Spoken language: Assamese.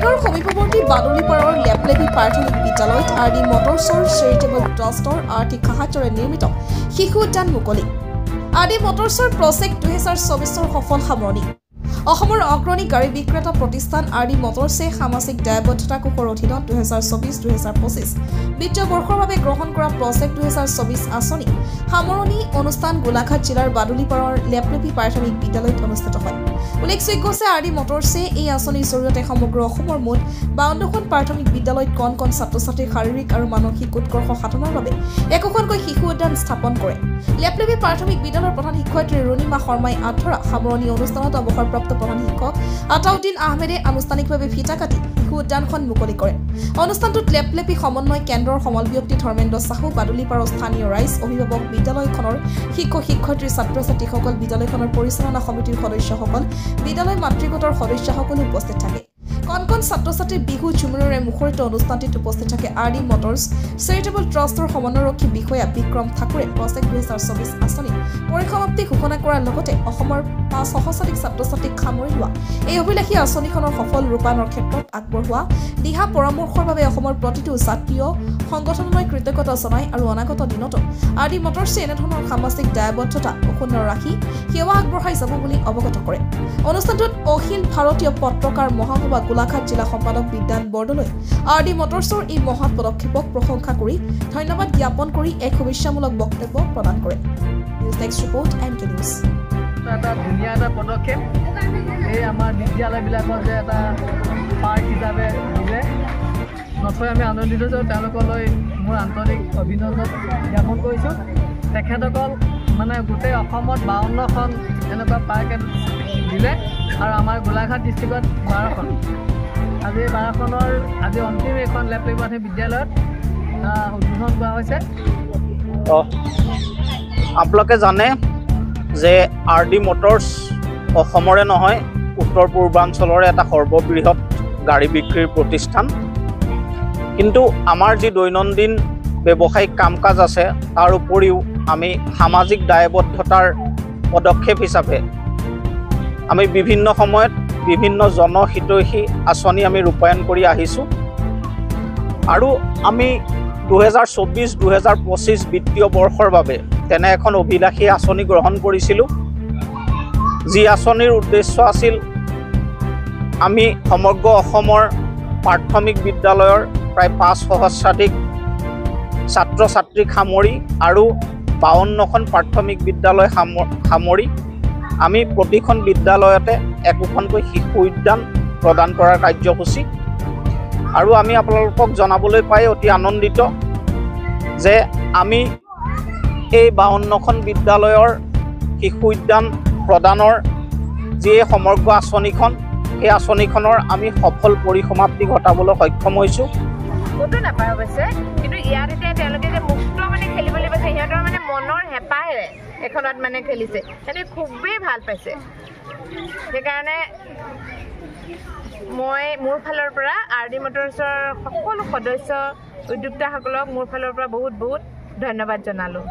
বিদ্যালয়ৰ সমীপৱৰ্তী বাদুলিপাৰৰ লেপলেপি প্ৰাথমিক বিদ্যালয়ত আৰডি মটৰছৰ চেৰিটেবল ট্ৰাষ্টৰ আৰ্থিক সাহায্যৰে নিৰ্মিত শিশু উদ্যান মুকলি। আৰডি মটৰছৰ প্ৰজেক্ট 2024ৰ সফল সামৰণি। অসমৰ অগ্ৰণী গাড়ী বিক্ৰেতা প্ৰতিষ্ঠান আৰডি মটৰছে সামাজিক দায়বদ্ধতা কোষৰ অধীনত 2024-2025 বিত্তীয় বৰ্ষৰ বাবে গ্ৰহণ কৰা প্ৰজেক্ট 2024 আঁচনি সামৰণি অনুষ্ঠান গোলাঘাট জিলাৰ বাদুলিপাৰৰ লেপলেপি প্ৰাথমিক বিদ্যালয়ত অনুষ্ঠিত হয়। উল্লেখযোগ্য যে আৰডি মটৰছে এই আঁচনিৰ জৰিয়তে সমগ্ৰ অসমৰ মুঠ 52খন প্ৰাথমিক বিদ্যালয়ত কণ কণ ছাত্ৰ-ছাত্ৰীৰ শাৰীৰিক আৰু মানসিক উৎকৰ্ষ সাধনৰ বাবে একোখনকৈ শিশু উদ্যান স্থাপন কৰে। লেপলেপি প্ৰাথমিক বিদ্যালয়ৰ প্ৰধান শিক্ষয়িত্ৰী ৰুণিমা শৰ্মাই আধৰা সামৰণি অনুষ্ঠানত অৱসৰপ্ৰাপ্ত প্ৰধান শিক্ষক আতাউদ্দিন আহমেদে আনুষ্ঠানিকভাৱে ফিটা কাটি শিশু উদ্যানখন মুকলি কৰে। অনুষ্ঠানটোত লেপলেপি সমন্বয় কেন্দ্ৰৰ সমল ব্যক্তি ধৰ্মেন্দ্ৰ চাহু, বাদুলিপাৰৰ স্থানীয় ৰাইজ, অভিভাৱক, বিদ্যালয়খনৰ শিক্ষক-শিক্ষয়িত্ৰী, ছাত্ৰ-ছাত্ৰীসকল, বিদ্যালয়খনৰ পৰিচালনা সমিতিৰ সদস্যসকল, বিদ্যালয় মাতৃগোটৰ সদস্যসকলো উপস্থিত থাকে। কণ কণ ছাত্ৰ-ছাত্ৰীৰ বিহু ঝুমুৰেৰে মুখৰিত অনুষ্ঠানটিত উপস্থিত থাকে আৰডি মটৰছ চেৰিটেবল ট্ৰাষ্টৰ সমন্বয়ৰক্ষী বিষয়া বিক্ৰম ঠাকুৰে প্ৰজেক্ট 2024 আঁচনিৰ পৰিসমাপ্তি ঘোষণা কৰাৰ লগতে অসমৰ 5 সহস্ৰাধিক ছাত্ৰ-ছাত্ৰীক সামৰি লোৱা এই অভিলাষী আঁচনিখনৰ সফল ৰূপায়ণৰ ক্ষেত্ৰত আগবঢ়োৱা দিহা পৰামৰ্শৰ বাবে অসমৰ প্ৰতিটো জাতীয় সংগঠনলৈ কৃতজ্ঞতা জনাই আৰু অনাগত দিনতো আৰডি মটৰছে এনেধৰণৰ সামাজিক দায়বদ্ধতা অক্ষুণ্ণ ৰাখি সেৱা আগবঢ়াই যাব বুলি অৱগত কৰে। অনুষ্ঠানটোত অখিল ভাৰতীয় পত্ৰকাৰ মহাসভা গোলাঘাট জিলা সম্পাদক বিদ্যান বৰদলৈ আৰডি মটৰছৰ এই মহৎ পদক্ষেপক প্ৰশংসা কৰি ধন্যবাদ জ্ঞাপন কৰি এক শুভেচ্ছামূলক বক্তব্য প্ৰদান কৰে। নিউজ ডেস্ক ৰিপৰ্ট এনকে নিউজ। এটা ধুনীয়া এটা পদক্ষেপ এই আমাৰ বিদ্যালয়বিলাকৰ যে এটা পাৰ্ক হিচাপে দিলে নথৈ আমি আনন্দিত যে তেওঁলোকলৈ মোৰ আন্তৰিক অভিনন্দন জ্ঞাপন কৰিছোঁ। তেখেতসকল মানে গোটেই অসমত 52খন এনেকুৱা পাৰ্ক দিলে আৰু আমাৰ গোলাঘাট ডিষ্ট্ৰিক্টত 12খন। আজি 12খনৰ আজি অন্তিম এখন লেপলেপি প্ৰাথমিক বিদ্যালয়ত উদ্বোধন কৰা হৈছে। আপোনালোকে জানে যে আৰডি মটৰছ অসমৰে নহয় উত্তৰ পূৰ্বাঞ্চলৰে এটা সৰ্ববৃহৎ গাড়ী বিক্ৰীৰ প্ৰতিষ্ঠান। কিন্তু আমাৰ যি দৈনন্দিন ব্যৱসায়িক কাম কাজ আছে তাৰ উপৰিও আমি সামাজিক দায়বদ্ধতাৰ পদক্ষেপ হিচাপে আমি বিভিন্ন সময়ত বিভিন্ন জনহিতৈষী আঁচনি আমি ৰূপায়ণ কৰি আহিছোঁ আৰু আমি 2024-2025 বিত্তীয় বৰ্ষৰ বাবে তেনে এখন অভিলাষী আঁচনি গ্ৰহণ কৰিছিলোঁ, যি আঁচনিৰ উদ্দেশ্য আছিল আমি সমগ্ৰ অসমৰ প্ৰাথমিক বিদ্যালয়ৰ প্ৰায় 5 সহস্ৰাধিক ছাত্ৰ-ছাত্ৰীক সামৰি আৰু 52খন প্ৰাথমিক বিদ্যালয় সামৰি আমি প্ৰতিখন বিদ্যালয়তে একোখনকৈ শিশু উদ্যান প্ৰদান কৰাৰ কাৰ্যসূচী। আৰু আমি আপোনালোকক জনাবলৈ পাই অতি আনন্দিত যে আমি এই 52খন বিদ্যালয়ৰ শিশু উদ্যান প্ৰদানৰ যি সমগ্ৰ আঁচনিখন এই আঁচনিখনৰ আমি সফল পৰিসমাপ্তি ঘটাবলৈ সক্ষম হৈছোঁ। ক'তো নাপায় অৱশ্যে, কিন্তু ইয়াত এতিয়া তেওঁলোকে যে মুক্ত মানে খেলিবলৈ পাইছে, সিহঁতৰ মানে মনৰ হেঁপাহেৰে এখনত মানে খেলিছে, সিহঁতে খুবেই ভাল পাইছে। সেইকাৰণে মই মোৰ ফালৰ পৰা আৰডি মটৰছৰ সকলো সদস্য উদ্যোক্তাসকলক মোৰ ফালৰ পৰা বহুত বহুত ধন্যবাদ জনালোঁ।